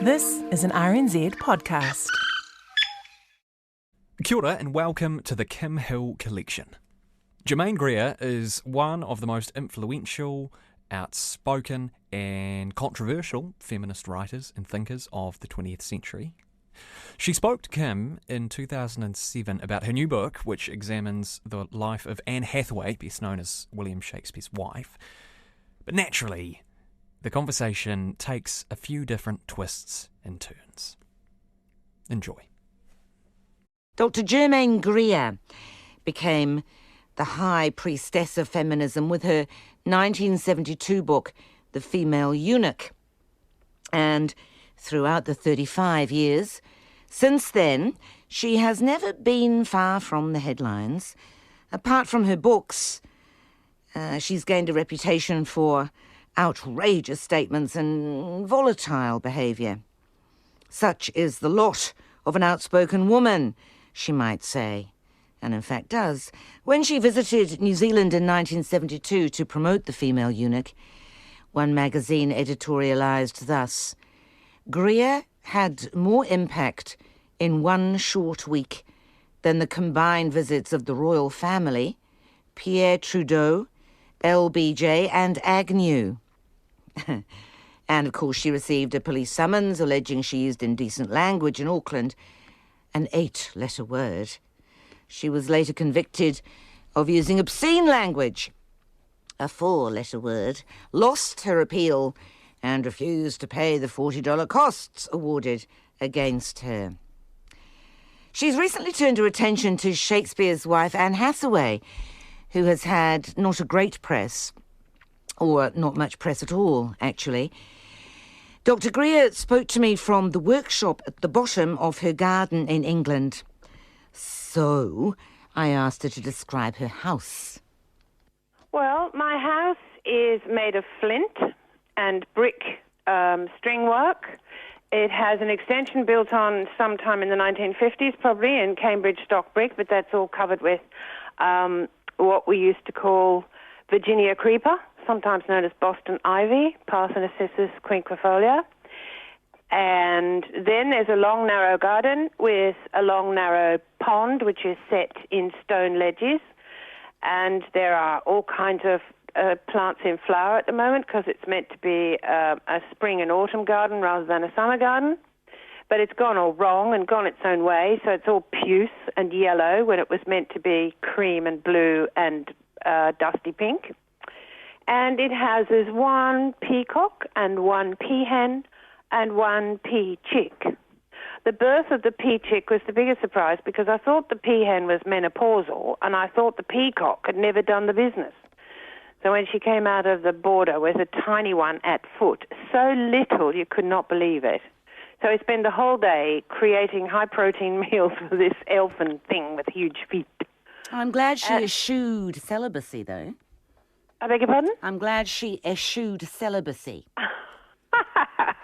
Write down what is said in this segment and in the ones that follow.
This is an RNZ podcast. Kia ora and welcome to the Kim Hill Collection. Germaine Greer is one of the most influential, outspoken and controversial feminist writers and thinkers of the 20th century. She spoke to Kim in 2007 about her new book, which examines the life of Anne Hathaway, best known as William Shakespeare's wife. But naturally, the conversation takes a few different twists and turns. Enjoy. Dr Germaine Greer became the high priestess of feminism with her 1972 book, The Female Eunuch. And throughout the 35 years since then, she has never been far from the headlines. Apart from her books, she's gained a reputation for outrageous statements and volatile behaviour. Such is the lot of an outspoken woman, she might say, and in fact does. When she visited New Zealand in 1972 to promote The Female Eunuch, one magazine editorialised thus: Greer had more impact in one short week than the combined visits of the royal family, Pierre Trudeau, LBJ and Agnew. And of course she received a police summons alleging she used indecent language in Auckland, an 8-letter word. She was later convicted of using obscene language, a 4-letter word, lost her appeal and refused to pay the $40 costs awarded against her. She's recently turned her attention to Shakespeare's wife, Anne Hathaway, who has had not a great press, or not much press at all, actually. Dr Greer spoke to me from the workshop at the bottom of her garden in England. So I asked her to describe her house. Well, my house is made of flint and brick string work. It has an extension built on sometime in the 1950s, probably, in Cambridge stock brick, but that's all covered with what we used to call Virginia creeper, sometimes known as Boston ivy, Parthenocissus quinquefolia. And then there's a long, narrow garden with a long, narrow pond, which is set in stone ledges. And there are all kinds of plants in flower at the moment because it's meant to be a spring and autumn garden rather than a summer garden. But it's gone all wrong and gone its own way, so it's all puce and yellow when it was meant to be cream and blue and dusty pink. And it houses one peacock and one peahen and one pea chick. The birth of the pea chick was the biggest surprise because I thought the peahen was menopausal and I thought the peacock had never done the business. So when she came out of the border with a tiny one at foot, so little you could not believe it. So I spent the whole day creating high-protein meals for this elfin thing with huge feet. I'm glad she eschewed celibacy, though. I beg your pardon? I'm glad she eschewed celibacy.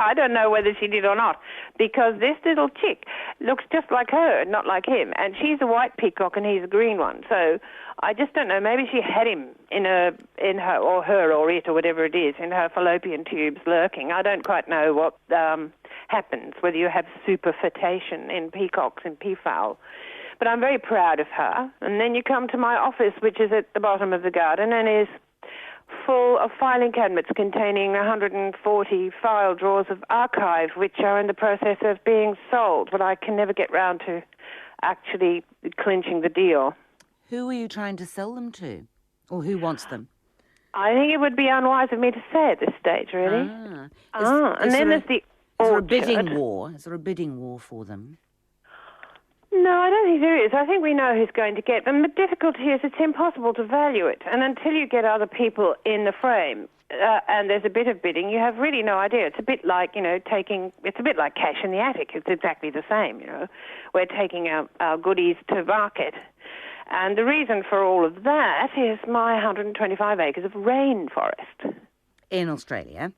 I don't know whether she did or not, because this little chick looks just like her, not like him. And she's a white peacock and he's a green one. So I just don't know. Maybe she had him in her or it or whatever it is, in her fallopian tubes lurking. I don't quite know what happens, whether you have superfetation in peacocks and peafowl. But I'm very proud of her. And then you come to my office, which is at the bottom of the garden and is full of filing cabinets containing 140 file drawers of archive, which are in the process of being sold, but I can never get round to actually clinching the deal. Who are you trying to sell them to? Or who wants them? I think it would be unwise of me to say at this stage, really. And then there's the orchard. Is there a bidding war? Is there a bidding war for them? No, I don't think there is. I think we know who's going to get them. The difficulty is it's impossible to value it. And until you get other people in the frame and there's a bit of bidding, you have really no idea. It's a bit like, it's a bit like cash in the attic. It's exactly the same, We're taking our goodies to market. And the reason for all of that is my 125 acres of rainforest. In Australia?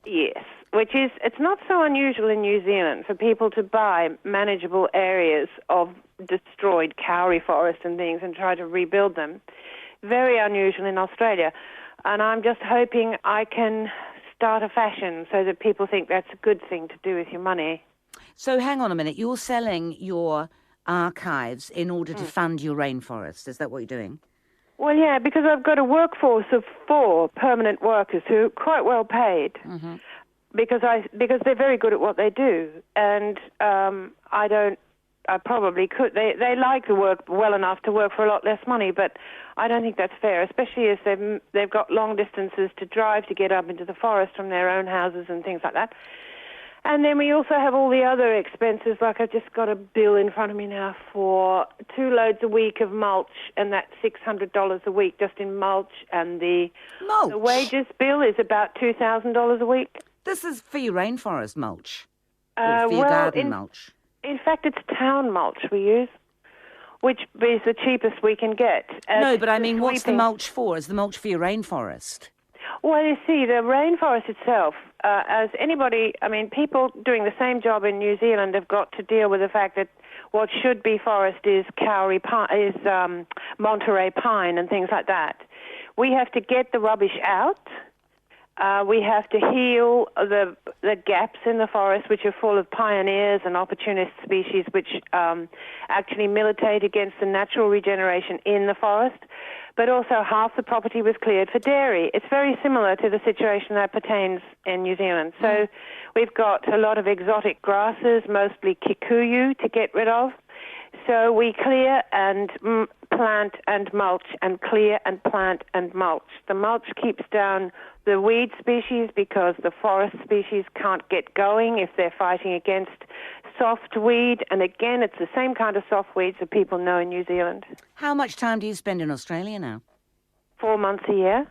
Yes, which is, it's not so unusual in New Zealand for people to buy manageable areas of destroyed kauri forest and things and try to rebuild them. Very unusual in Australia. And I'm just hoping I can start a fashion so that people think that's a good thing to do with your money. So hang on a minute. You're selling your archives in order to fund your rainforest. Is that what you're doing? Well, yeah, because I've got a workforce of 4 permanent workers who are quite well paid because they're very good at what they do. And I probably could. They like the work well enough to work for a lot less money, but I don't think that's fair, especially as they've got long distances to drive to get up into the forest from their own houses and things like that. And then we also have all the other expenses, like I've just got a bill in front of me now for 2 loads a week of mulch, and that's $600 a week just in mulch, and the wages bill is about $2,000 a week. This is for your rainforest mulch, or for your garden mulch. In fact, it's town mulch we use, which is the cheapest we can get. No, but I mean, what's the mulch for? Is the mulch for your rainforest? Well, you see, the rainforest itself, as anybody, I mean, people doing the same job in New Zealand have got to deal with the fact that what should be forest is kauri pine, is Monterey pine and things like that. We have to get the rubbish out. We have to heal the gaps in the forest, which are full of pioneers and opportunist species, which actually militate against the natural regeneration in the forest. But also half the property was cleared for dairy. It's very similar to the situation that pertains in New Zealand. So we've got a lot of exotic grasses, mostly kikuyu, to get rid of. So we clear and plant and mulch, and clear and plant and mulch. The mulch keeps down the weed species because the forest species can't get going if they're fighting against soft weed. And again, it's the same kind of soft weeds that people know in New Zealand. How much time do you spend in Australia now? 4 months a year,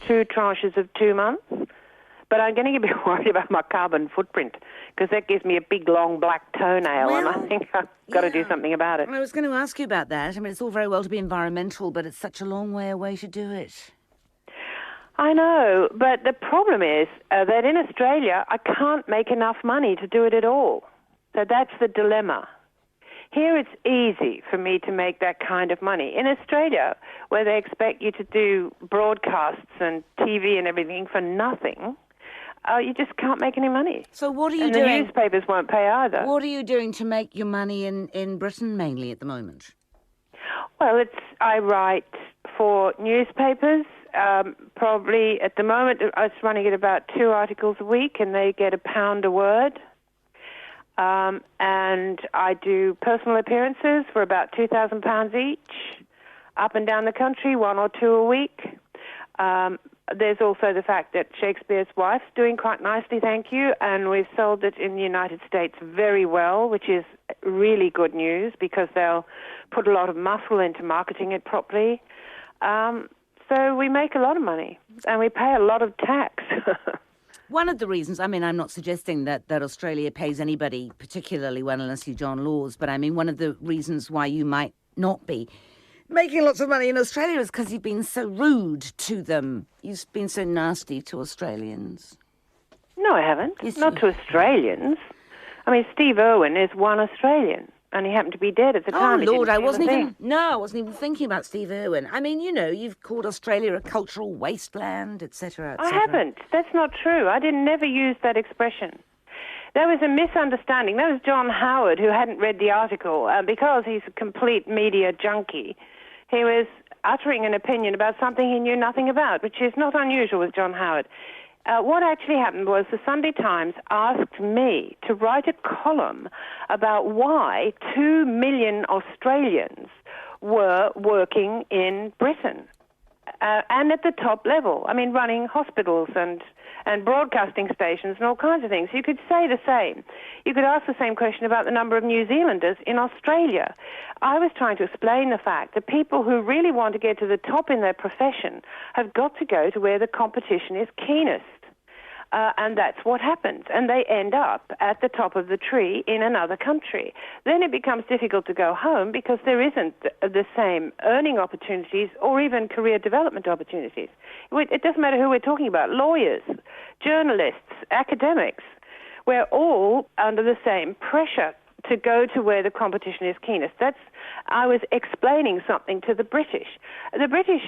2 tranches of 2 months. But I'm getting a bit worried about my carbon footprint because that gives me a big, long black toenail, and I think I've got to do something about it. I was going to ask you about that. I mean, it's all very well to be environmental, but it's such a long way away to do it. I know, but the problem is that in Australia, I can't make enough money to do it at all. So that's the dilemma. Here it's easy for me to make that kind of money. In Australia, where they expect you to do broadcasts and TV and everything for nothing, you just can't make any money. So what are you doing? And the newspapers won't pay either. What are you doing to make your money in Britain mainly at the moment? Well, I write for newspapers. Probably at the moment, I was running at about 2 articles a week, and they get £1 a word. And I do personal appearances for about £2,000 each, up and down the country, 1 or 2 a week. There's also the fact that Shakespeare's Wife's doing quite nicely, thank you, and we've sold it in the United States very well, which is really good news because they'll put a lot of muscle into marketing it properly. So we make a lot of money, and we pay a lot of tax. One of the reasons, I mean, I'm not suggesting that Australia pays anybody particularly well unless you John Laws, but I mean, one of the reasons why you might not be making lots of money in Australia is because you've been so rude to them. You've been so nasty to Australians. No, I haven't. Yes, not to Australians. I mean, Steve Irwin is one Australian, and he happened to be dead at the time. Oh, Lord, I wasn't even thinking about Steve Irwin. I mean, you know, you've called Australia a cultural wasteland, etc., etc. I haven't. That's not true. I never used that expression. There was a misunderstanding. That was John Howard, who hadn't read the article, because he's a complete media junkie. He was uttering an opinion about something he knew nothing about, which is not unusual with John Howard. What actually happened was the Sunday Times asked me to write a column about why 2 million Australians were working in Britain, and at the top level. I mean, running hospitals and broadcasting stations and all kinds of things. You could say the same. You could ask the same question about the number of New Zealanders in Australia. I was trying to explain the fact that people who really want to get to the top in their profession have got to go to where the competition is keenest. And that's what happens. And they end up at the top of the tree in another country. Then it becomes difficult to go home because there isn't the same earning opportunities or even career development opportunities. It doesn't matter who we're talking about. Lawyers, journalists, academics. We're all under the same pressure to go to where the competition is keenest. I was explaining something to the British. The British,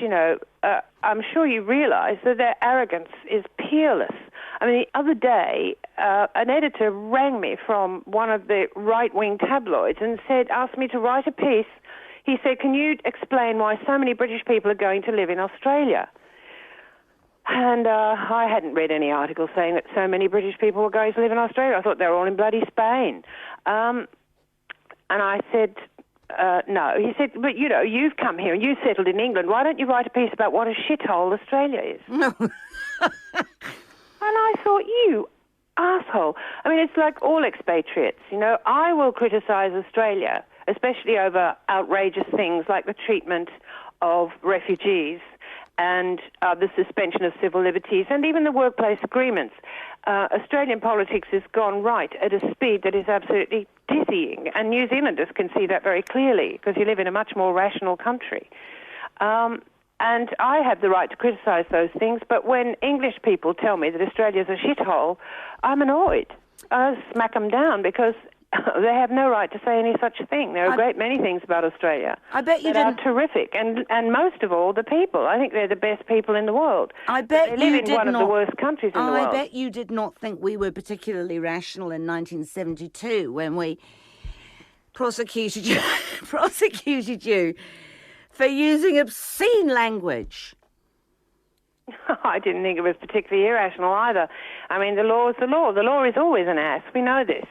I'm sure you realise that their arrogance is peerless. I mean, the other day, an editor rang me from one of the right-wing tabloids and asked me to write a piece. He said, can you explain why so many British people are going to live in Australia? And I hadn't read any article saying that so many British people were going to live in Australia. I thought they were all in bloody Spain. And I said, no. He said, but, you've come here and you settled in England. Why don't you write a piece about what a shithole Australia is? No. And I thought, you asshole. I mean, it's like all expatriates, I will criticise Australia, especially over outrageous things like the treatment of refugees and the suspension of civil liberties and even the workplace agreements. Australian politics has gone right at a speed that is absolutely dizzying, and New Zealanders can see that very clearly because you live in a much more rational country. And I have the right to criticise those things, but when English people tell me that Australia's a shithole, I'm annoyed. I smack them down because they have no right to say any such thing. There are a great many things about Australia that are terrific, and most of all, the people. I think they're the best people in the world. They live in one of the worst countries in the world. I bet you did not think we were particularly rational in 1972 when we prosecuted you for using obscene language. I didn't think it was particularly irrational either. I mean, the law is the law. The law is always an ass. We know this.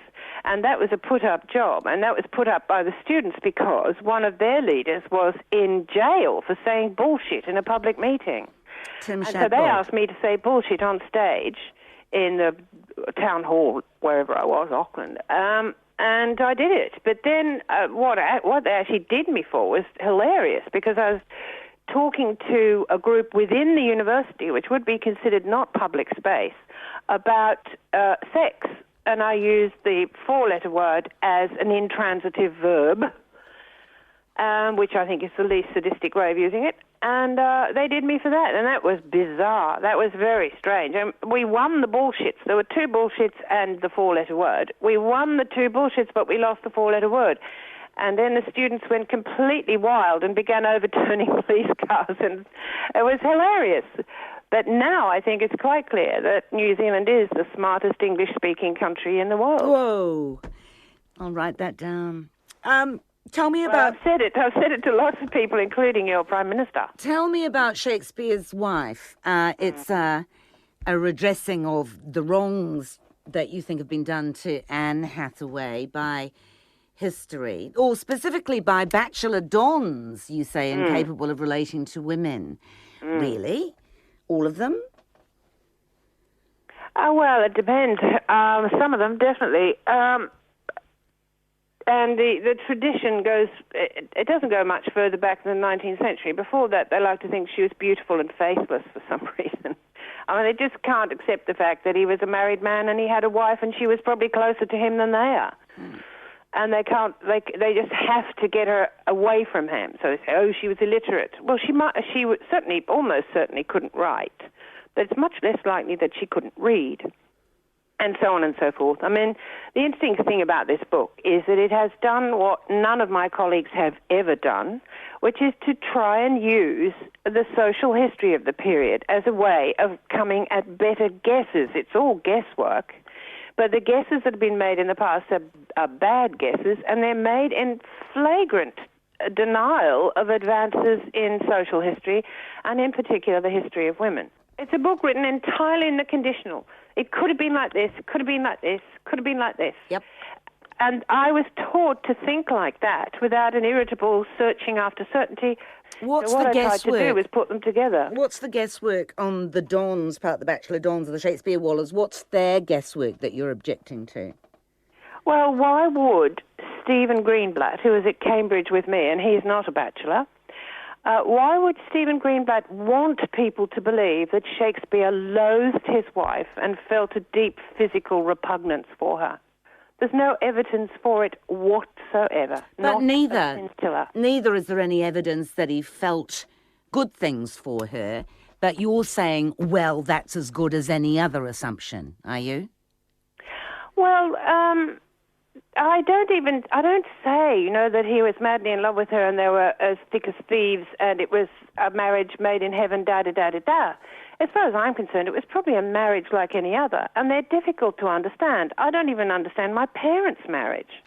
And that was a put-up job, and that was put up by the students because one of their leaders was in jail for saying bullshit in a public meeting. So they asked me to say bullshit on stage in the town hall, wherever I was, Auckland, and I did it. But then what they actually did me for was hilarious because I was talking to a group within the university, which would be considered not public space, about sex. And I used the four-letter word as an intransitive verb, which I think is the least sadistic way of using it. And they did me for that, and that was bizarre. That was very strange. And we won the bullshits. There were two bullshits and the four-letter word. We won the two bullshits, but we lost the four-letter word. And then the students went completely wild and began overturning police cars, and it was hilarious. But now I think it's quite clear that New Zealand is the smartest English-speaking country in the world. Whoa. I'll write that down. Tell me about... I've said it to lots of people, including your Prime Minister. Tell me about Shakespeare's wife. It's a redressing of the wrongs that you think have been done to Anne Hathaway by history, or specifically by bachelor dons, you say, incapable of relating to women. Really? All of them? Well, it depends. Some of them, definitely. And the tradition goes, it doesn't go much further back than the 19th century. Before that, they like to think she was beautiful and faithless for some reason. I mean, they just can't accept the fact that he was a married man and he had a wife and she was probably closer to him than they are. And they just have to get her away from him. So they say, oh, she was illiterate. Well, she almost certainly couldn't write, but it's much less likely that she couldn't read, and so on and so forth. I mean, the interesting thing about this book is that it has done what none of my colleagues have ever done, which is to try and use the social history of the period as a way of coming at better guesses. It's all guesswork. But the guesses that have been made in the past are bad guesses, and they're made in flagrant denial of advances in social history, and in particular the history of women. It's a book written entirely in the conditional. It could have been like this, could have been like this, could have been like this. Yep. And I was taught to think like that without an irritable searching after certainty. What's so what the I guesswork? tried to do was put them together. What's the guesswork on the Dons part, the Bachelor Dons or the Shakespeare Wallers? What's their guesswork that you're objecting to? Well, why would Stephen Greenblatt, who was at Cambridge with me, and he's not a bachelor, why would Stephen Greenblatt want people to believe that Shakespeare loathed his wife and felt a deep physical repugnance for her? There's no evidence for it whatsoever. But neither is there any evidence that he felt good things for her. But you're saying, well, that's as good as any other assumption, are you? Well, I don't say, that he was madly in love with her and they were as thick as thieves and it was a marriage made in heaven, da-da-da-da-da. As far as I'm concerned, it was probably a marriage like any other, and they're difficult to understand. I don't even understand my parents' marriage,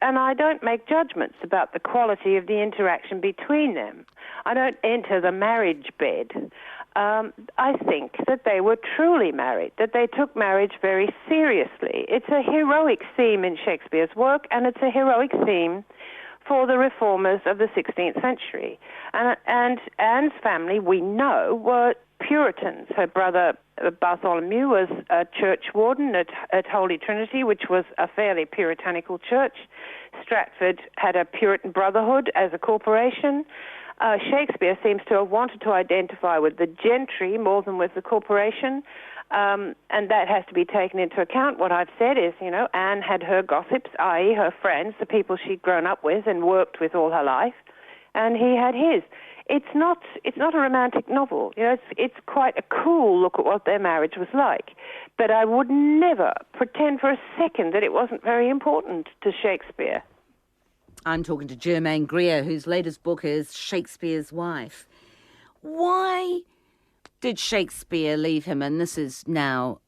and I don't make judgments about the quality of the interaction between them. I don't enter the marriage bed. I think that they were truly married, that they took marriage very seriously. It's a heroic theme in Shakespeare's work, and it's a heroic theme for the reformers of the 16th century. And Anne's family, we know, were Puritans. Her brother Bartholomew was a church warden at Holy Trinity, which was a fairly puritanical church. Stratford had a Puritan brotherhood as a corporation. Shakespeare seems to have wanted to identify with the gentry more than with the corporation, and that has to be taken into account. What I've said is, Anne had her gossips, i.e. her friends, the people she'd grown up with and worked with all her life, and he had his. It's not a romantic novel. It's quite a cool look at what their marriage was like. But I would never pretend for a second that it wasn't very important to Shakespeare. I'm talking to Germaine Greer, whose latest book is Shakespeare's Wife. Why did Shakespeare leave him? And this is now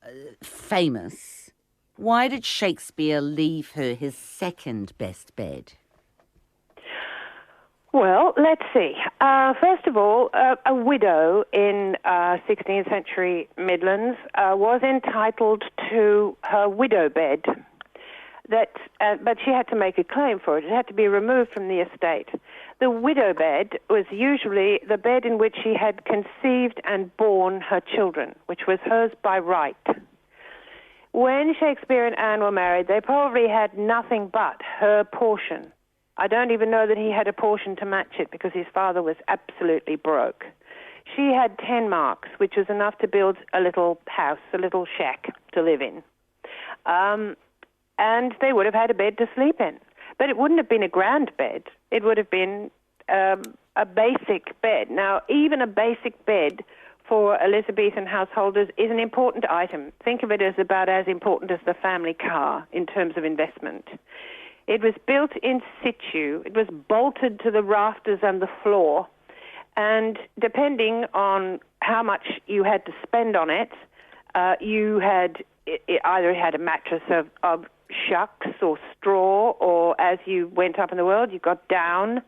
famous. Why did Shakespeare leave her his second best bed? Well, let's see. First of all, a widow in 16th century Midlands was entitled to her widow bed. But she had to make a claim for it. It had to be removed from the estate. The widow bed was usually the bed in which she had conceived and borne her children, which was hers by right. When Shakespeare and Anne were married, they probably had nothing but her portion. I don't even know that he had a portion to match it because his father was absolutely broke. She had 10 marks, which was enough to build a little house, a little shack to live in. And they would have had a bed to sleep in. But it wouldn't have been a grand bed. It would have been a basic bed. Now, even a basic bed for Elizabethan householders is an important item. Think of it as about as important as the family car in terms of investment. It was built in situ. It was bolted to the rafters and the floor. And depending on how much you had to spend on it, you had either had a mattress of shucks or straw, or as you went up in the world, you got down,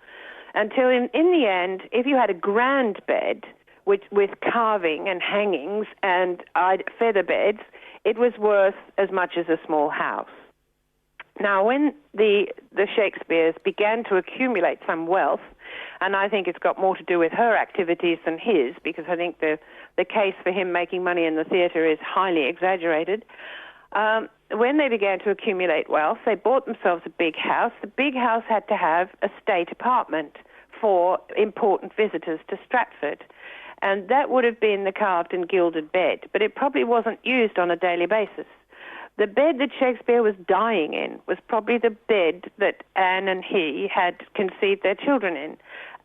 until in the end, if you had a grand bed with carving and hangings and feather beds, it was worth as much as a small house. Now, when the Shakespeares began to accumulate some wealth, and I think it's got more to do with her activities than his, because I think the case for him making money in the theatre is highly exaggerated. When they began to accumulate wealth, they bought themselves a big house. The big house had to have a state apartment for important visitors to Stratford. And that would have been the carved and gilded bed, but it probably wasn't used on a daily basis. The bed that Shakespeare was dying in was probably the bed that Anne and he had conceived their children in.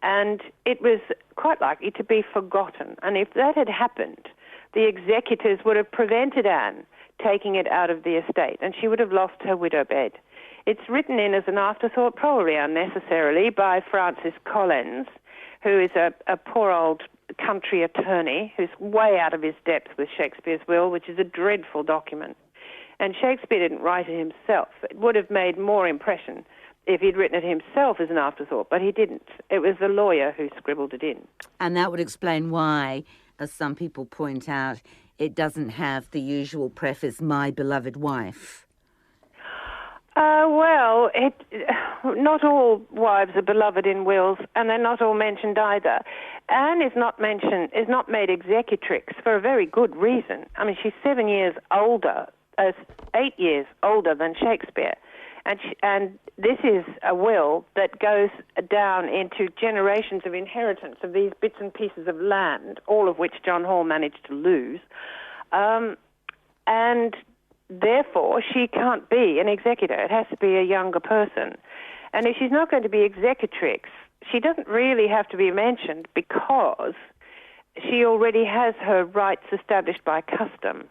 And it was quite likely to be forgotten. And if that had happened, the executors would have prevented Anne taking it out of the estate, and she would have lost her widow bed. It's written in as an afterthought, probably unnecessarily, by Francis Collins, who is a poor old country attorney who's way out of his depth with Shakespeare's will, which is a dreadful document. And Shakespeare didn't write it himself. It would have made more impression if he'd written it himself as an afterthought, but he didn't. It was the lawyer who scribbled it in. And that would explain why, as some people point out, it doesn't have the usual preface, "My beloved wife." Well, not all wives are beloved in wills, and they're not all mentioned either. Anne is not made executrix for a very good reason. I mean, she's 7 years older, 8 years older than Shakespeare. And this is a will that goes down into generations of inheritance of these bits and pieces of land, all of which John Hall managed to lose. And therefore, she can't be an executor. It has to be a younger person. And if she's not going to be executrix, she doesn't really have to be mentioned because she already has her rights established by custom.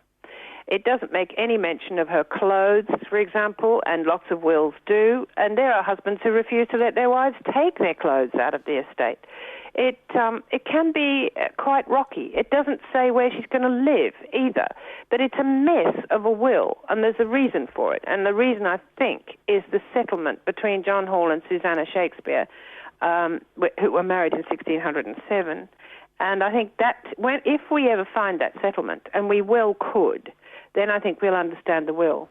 It doesn't make any mention of her clothes, for example, and lots of wills do. And there are husbands who refuse to let their wives take their clothes out of the estate. It can be quite rocky. It doesn't say where she's going to live either. But it's a mess of a will, and there's a reason for it. And the reason, I think, is the settlement between John Hall and Susanna Shakespeare, who were married in 1607. And I think that if we ever find that settlement, and we well could, then I think we'll understand the will.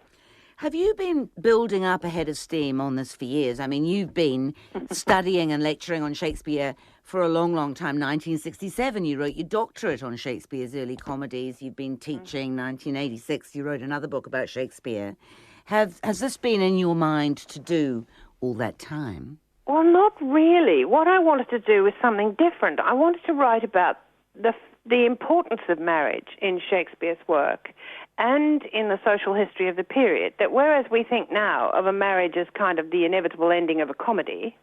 Have you been building up a head of steam on this for years? I mean, you've been studying and lecturing on Shakespeare for a long, long time. 1967, you wrote your doctorate on Shakespeare's early comedies. You've been teaching. 1986, you wrote another book about Shakespeare. Has this been in your mind to do all that time? Well, not really. What I wanted to do was something different. I wanted to write about the importance of marriage in Shakespeare's work and in the social history of the period, that whereas we think now of a marriage as kind of the inevitable ending of a comedy,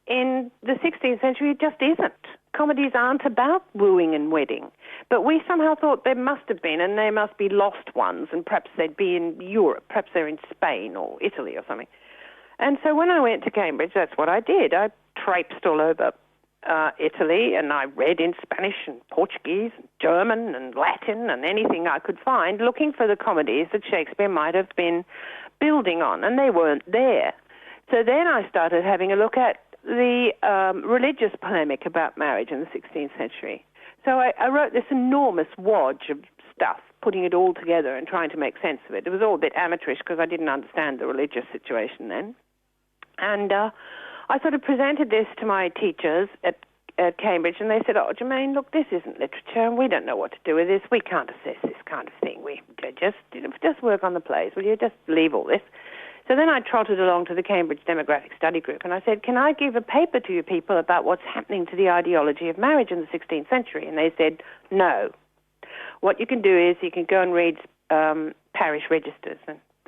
in the 16th century it just isn't. Comedies aren't about wooing and wedding. But we somehow thought there must have been, and they must be lost ones, and perhaps they'd be in Europe, perhaps they're in Spain or Italy or something. And so when I went to Cambridge, that's what I did. I traipsed all over Italy, and I read in Spanish and Portuguese and German and Latin and anything I could find, looking for the comedies that Shakespeare might have been building on, and they weren't there. So then I started having a look at the religious polemic about marriage in the 16th century. So I wrote this enormous wodge of stuff, putting it all together and trying to make sense of it. It was all a bit amateurish because I didn't understand the religious situation then. And I sort of presented this to my teachers at Cambridge, and they said, "Oh, Germaine, look, this isn't literature, and we don't know what to do with this. We can't assess this kind of thing. We just work on the plays. Will you just leave all this?" So then I trotted along to the Cambridge Demographic Study Group, and I said, "Can I give a paper to you people about what's happening to the ideology of marriage in the 16th century?" And they said, "No. What you can do is you can go and read parish registers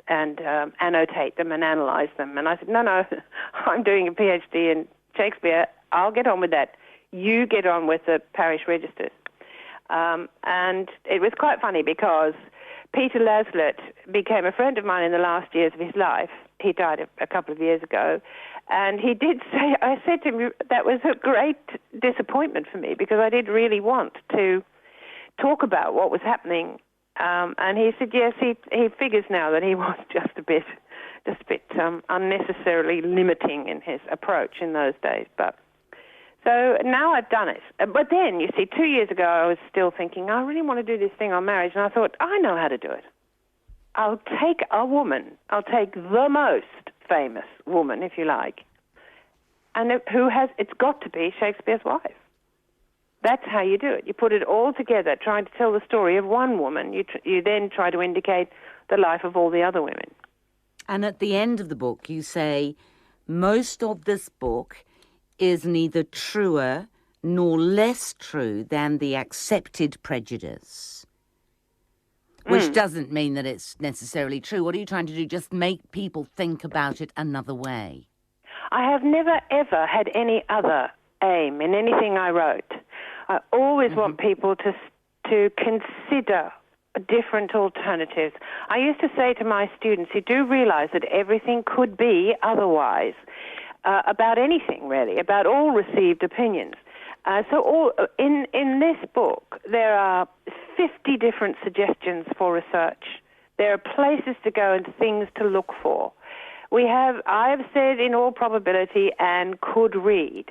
and annotate them and analyse them." And I said, no, I'm doing a PhD in Shakespeare. I'll get on with that. You get on with the parish registers. And it was quite funny because Peter Laslett became a friend of mine in the last years of his life. He died a couple of years ago. And he did say, I said to him, that was a great disappointment for me because I did really want to talk about what was happening. And he said, yes, he figures now that he was just a bit unnecessarily limiting in his approach in those days. But so now I've done it. But then, you see, 2 years ago I was still thinking, I really want to do this thing on marriage. And I thought, I know how to do it. I'll take a woman. I'll take the most famous woman, if you like, and it's got to be Shakespeare's wife. That's how you do it. You put it all together, trying to tell the story of one woman. You then try to indicate the life of all the other women. And at the end of the book, you say, most of this book is neither truer nor less true than the accepted prejudice. Which doesn't mean that it's necessarily true. What are you trying to do? Just make people think about it another way? I have never, ever had any other aim in anything I wrote. I always want people to consider different alternatives. I used to say to my students, you do realize that everything could be otherwise, about anything really, about all received opinions. In this book, there are 50 different suggestions for research. There are places to go and things to look for. I have said in all probability Anne could read.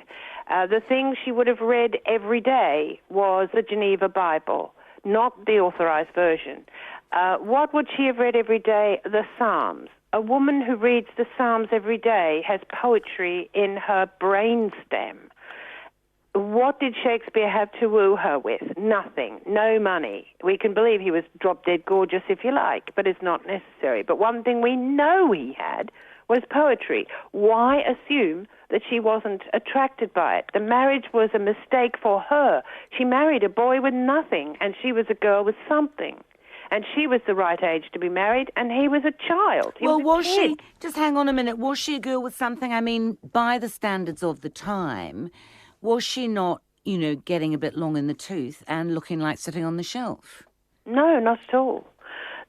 The thing she would have read every day was the Geneva Bible, not the authorized version. What would she have read every day? The Psalms. A woman who reads the Psalms every day has poetry in her brainstem. What did Shakespeare have to woo her with? Nothing. No money. We can believe he was drop-dead gorgeous if you like, but it's not necessary. But one thing we know he had was poetry. Why assume that she wasn't attracted by it? The marriage was a mistake for her. She married a boy with nothing, and she was a girl with something. And she was the right age to be married, and he was a child. Was she? Just hang on a minute. Was she a girl with something? I mean, by the standards of the time, was she not, getting a bit long in the tooth and looking like sitting on the shelf? No, not at all.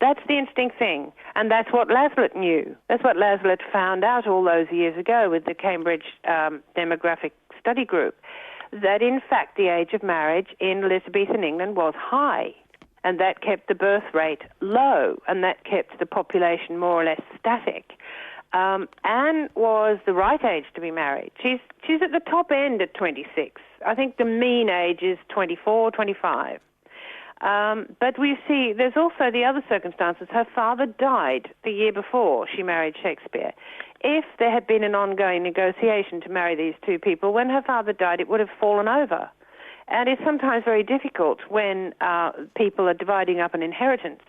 That's the interesting thing, and that's what Laslett knew. That's what Laslett found out all those years ago with the Cambridge Demographic Study Group, that in fact the age of marriage in Elizabethan England was high, and that kept the birth rate low, and that kept the population more or less static. Anne was the right age to be married. She's at the top end at 26. I think the mean age is 24, 25. But we see there's also the other circumstances. Her father died the year before she married Shakespeare. If there had been an ongoing negotiation to marry these two people, when her father died, it would have fallen over. And it's sometimes very difficult when people are dividing up an inheritance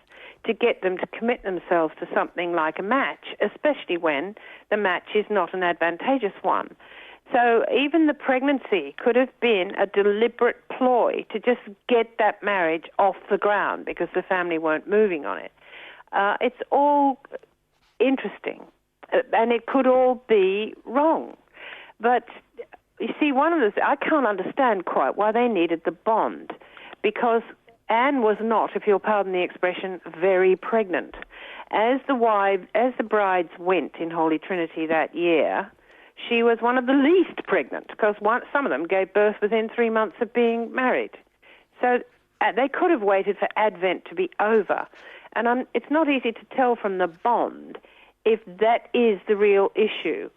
to get them to commit themselves to something like a match, especially when the match is not an advantageous one. So even the pregnancy could have been a deliberate ploy to just get that marriage off the ground because the family weren't moving on it. It's all interesting, and it could all be wrong. But you see, I can't understand quite why they needed the bond, because Anne was not, if you'll pardon the expression, very pregnant. As the brides went in Holy Trinity that year, she was one of the least pregnant, because some of them gave birth within 3 months of being married. So they could have waited for Advent to be over. And it's not easy to tell from the bond if that is the real issue.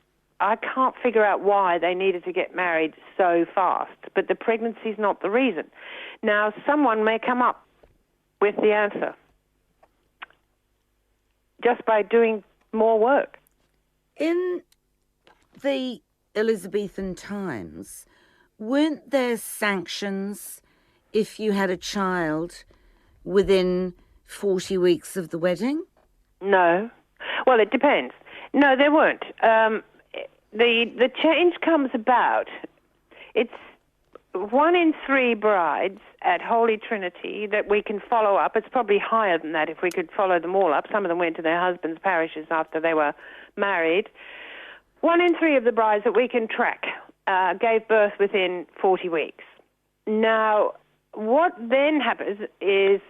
I can't figure out why they needed to get married so fast, but the pregnancy's not the reason. Now, someone may come up with the answer just by doing more work. In the Elizabethan times, weren't there sanctions if you had a child within 40 weeks of the wedding? No. Well, it depends. No, there weren't. The change comes about. It's 1 in 3 brides at Holy Trinity that we can follow up. It's probably higher than that if we could follow them all up. Some of them went to their husbands' parishes after they were married. 1 in 3 of the brides that we can track gave birth within 40 weeks. Now, what then happens is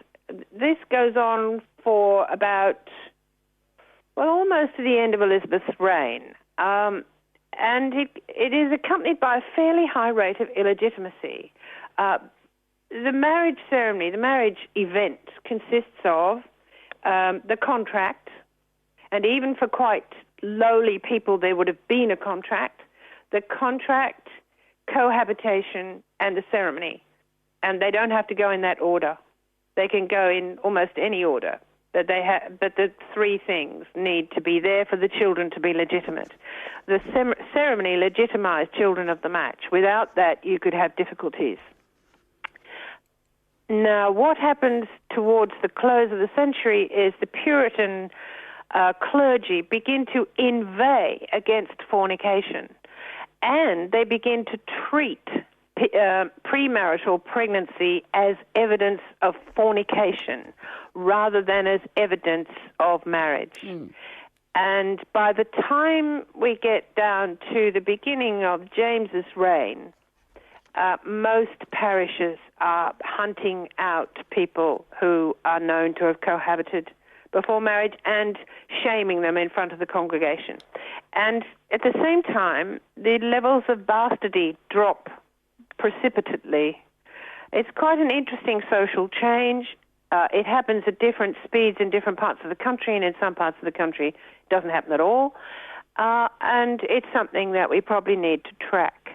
this goes on for about, almost to the end of Elizabeth's reign. And it is accompanied by a fairly high rate of illegitimacy. The marriage ceremony, the marriage event, consists of the contract, and even for quite lowly people there would have been a contract, the contract, cohabitation, and the ceremony. And they don't have to go in that order. They can go in almost any order. But the 3 things need to be there for the children to be legitimate. The ceremony legitimized children of the match. Without that, you could have difficulties. Now, what happens towards the close of the century is the Puritan clergy begin to inveigh against fornication, and they begin to treat premarital pregnancy as evidence of fornication rather than as evidence of marriage. And by the time we get down to the beginning of James's reign, most parishes are hunting out people who are known to have cohabited before marriage and shaming them in front of the congregation. And at the same time, the levels of bastardy drop precipitately. It's quite an interesting social change. It happens at different speeds in different parts of the country, and in some parts of the country it doesn't happen at all. And it's something that we probably need to track.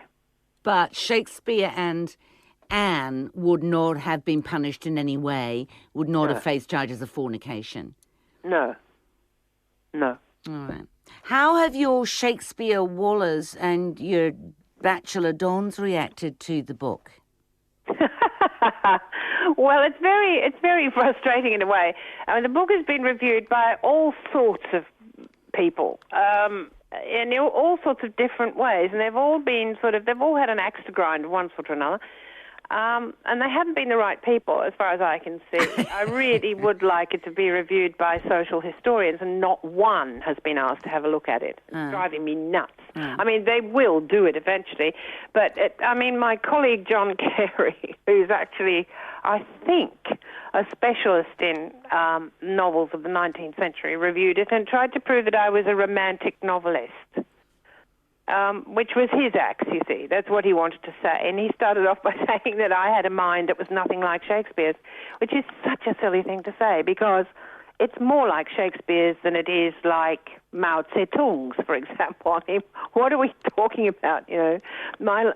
But Shakespeare and Anne would not have been punished in any way, would not have faced charges of fornication. No. All right. How have your Shakespeare Wallers and your Bachelor Dons reacted to the book? Well, it's very frustrating in a way. I mean, the book has been reviewed by all sorts of people in all sorts of different ways, and they've all had an axe to grind of one sort or another. And they haven't been the right people, as far as I can see. I really would like it to be reviewed by social historians, and not one has been asked to have a look at it. It's driving me nuts. I mean, they will do it eventually, but my colleague John Carey, who's actually, I think, a specialist in novels of the 19th century, reviewed it and tried to prove that I was a romantic novelist, which was his axe, you see. That's what he wanted to say. And he started off by saying that I had a mind that was nothing like Shakespeare's, which is such a silly thing to say, because it's more like Shakespeare's than it is like Mao Zedong's, for example. I mean, what are we talking about? You know,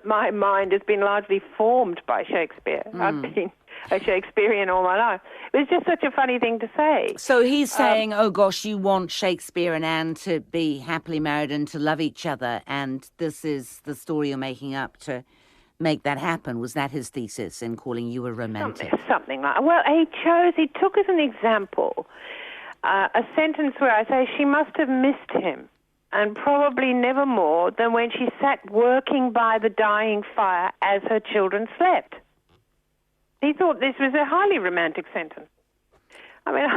my mind has been largely formed by Shakespeare. I've been a Shakespearean all my life. It was just such a funny thing to say. So he's saying, oh gosh, you want Shakespeare and Anne to be happily married and to love each other, and this is the story you're making up to make that happen. Was that his thesis in calling you a romantic? Something like. Well, he took as an example a sentence where I say she must have missed him, and probably never more than when she sat working by the dying fire as her children slept. He thought this was a highly romantic sentence. I mean,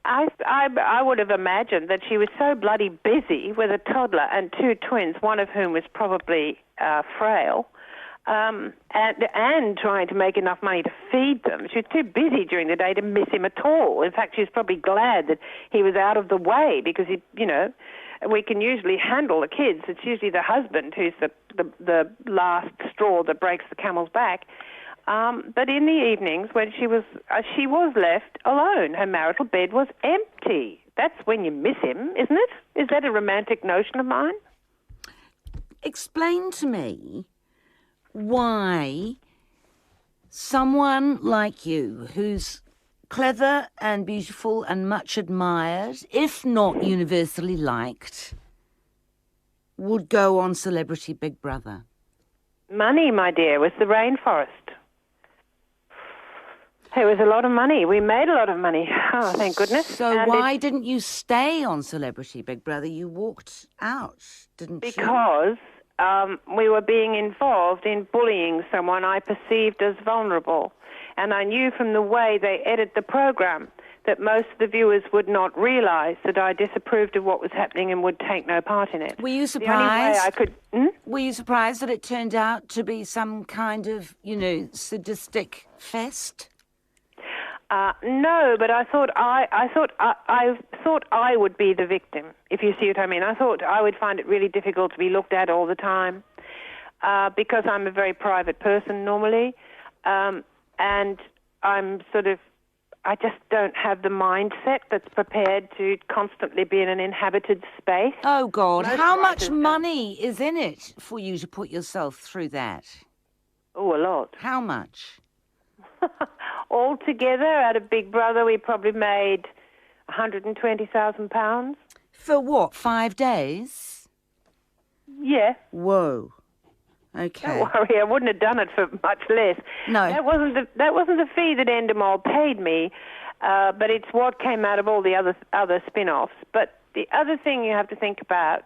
I would have imagined that she was so bloody busy with a toddler and two twins, one of whom was probably frail, and trying to make enough money to feed them. She was too busy during the day to miss him at all. In fact, she was probably glad that he was out of the way, because we can usually handle the kids. It's usually the husband who's the last straw that breaks the camel's back. But in the evenings, when she was left alone, her marital bed was empty. That's when you miss him, isn't it? Is that a romantic notion of mine? Explain to me why someone like you, who's clever and beautiful and much admired, if not universally liked, would go on Celebrity Big Brother. Money, my dear, was the rainforest. It was a lot of money. We made a lot of money. Oh, thank goodness. So why didn't you stay on Celebrity Big Brother? You walked out, didn't you? Because we were being involved in bullying someone I perceived as vulnerable. And I knew from the way they edit the program that most of the viewers would not realise that I disapproved of what was happening and would take no part in it. Were you surprised? The only way I could... Were you surprised that it turned out to be some kind of, sadistic fest? No, but I thought I would be the victim, if you see what I mean. I thought I would find it really difficult to be looked at all the time, because I'm a very private person normally, and I just don't have the mindset that's prepared to constantly be in an inhabited space. Oh, God. How much money is in it for you to put yourself through that? Oh, a lot. How much? Altogether, out of Big Brother, we probably made £120,000. For what, 5 days? Yeah. Whoa. Okay. Don't worry, I wouldn't have done it for much less. No. That wasn't the fee that Endemol paid me, but it's what came out of all the other spin-offs. But the other thing you have to think about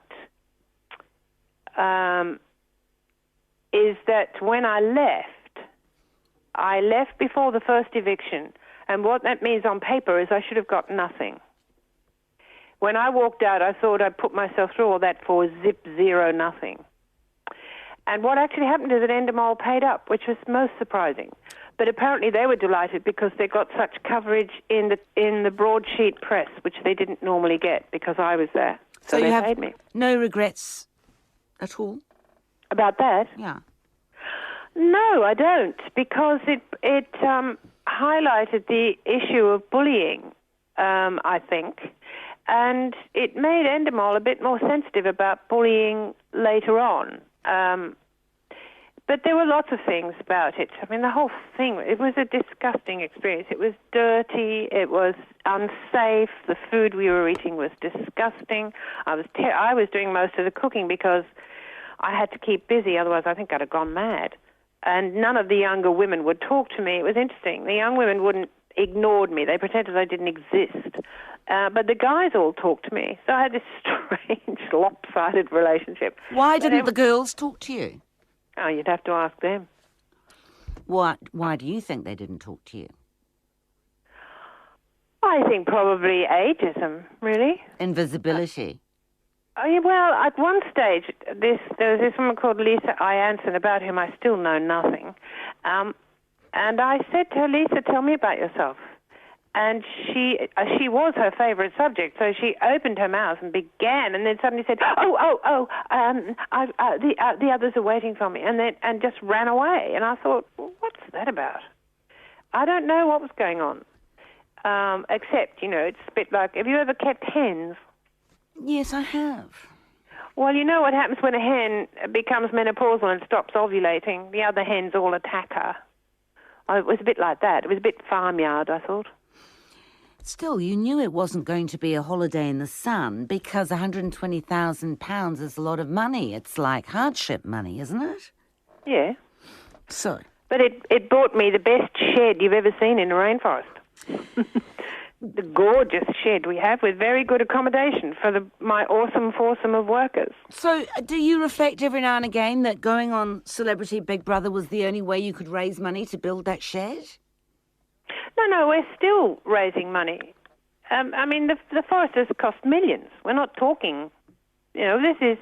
is that when I left before the first eviction, and what that means on paper is I should have got nothing. When I walked out, I thought I'd put myself through all that for zero nothing. And what actually happened is that Endemol paid up, which was most surprising. But apparently they were delighted because they got such coverage in the broadsheet press, which they didn't normally get because I was there. So they paid me. No regrets at all? About that? Yeah. No, I don't, because it highlighted the issue of bullying, I think, and it made Endemol a bit more sensitive about bullying later on. But there were lots of things about it. I mean, the whole thing, it was a disgusting experience. It was dirty, it was unsafe, the food we were eating was disgusting. I was doing most of the cooking because I had to keep busy, otherwise I think I'd have gone mad. And none of the younger women would talk to me. It was interesting. The young women ignored me. They pretended I didn't exist. But the guys all talked to me. So I had this strange, lopsided relationship. Why didn't the girls talk to you? Oh, you'd have to ask them. Why do you think they didn't talk to you? I think probably ageism, really. Invisibility. Well, at one stage, there was this woman called Lisa I. Anson, about whom I still know nothing, And I said to her, Lisa, tell me about yourself. And she was her favourite subject, so she opened her mouth and began, and then suddenly said, the others are waiting for me, and just ran away. And I thought, well, what's that about? I don't know what was going on, except, it's a bit like, have you ever kept hens? Yes, I have. Well, you know what happens when a hen becomes menopausal and stops ovulating? The other hens all attack her. It was a bit like that. It was a bit farmyard, I thought. Still, you knew it wasn't going to be a holiday in the sun because £120,000 is a lot of money. It's like hardship money, isn't it? Yeah. So? But it bought me the best shed you've ever seen in a rainforest. The gorgeous shed we have with very good accommodation for my awesome foursome of workers. So do you reflect every now and again that going on Celebrity Big Brother was the only way you could raise money to build that shed? No, we're still raising money. The forest has cost millions. We're not talking, this is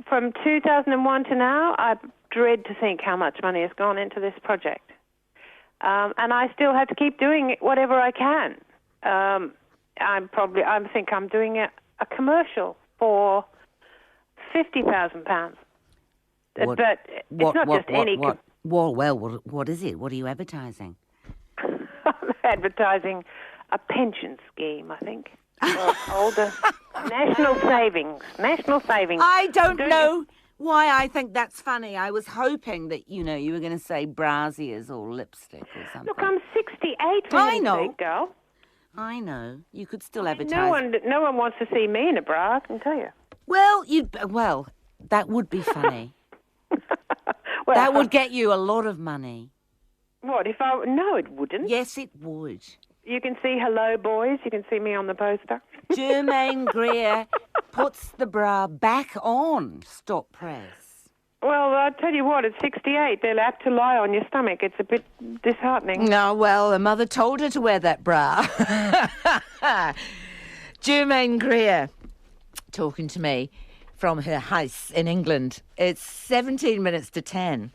from 2001 to now. I dread to think how much money has gone into this project. And I still have to keep doing whatever I can. I think I'm doing a commercial for £50,000. But it's not just any. What is it? What are you advertising? I'm advertising a pension scheme, I think. For older national savings. I don't know why I think that's funny. I was hoping that, you were going to say brassiers or lipstick or something. Look, I'm 68 for I know. sake, girl. I know. You could still advertise. No one wants to see me in a bra, I can tell you. Well, that would be funny. That would get you a lot of money. What, No, it wouldn't. Yes, it would. You can see Hello Boys. You can see me on the poster. Germaine Greer puts the bra back on. Stop press. Well, I'll tell you what, at 68, they're apt to lie on your stomach. It's a bit disheartening. No, well, her mother told her to wear that bra. Germaine Greer talking to me from her house in England. It's 17 minutes to 10.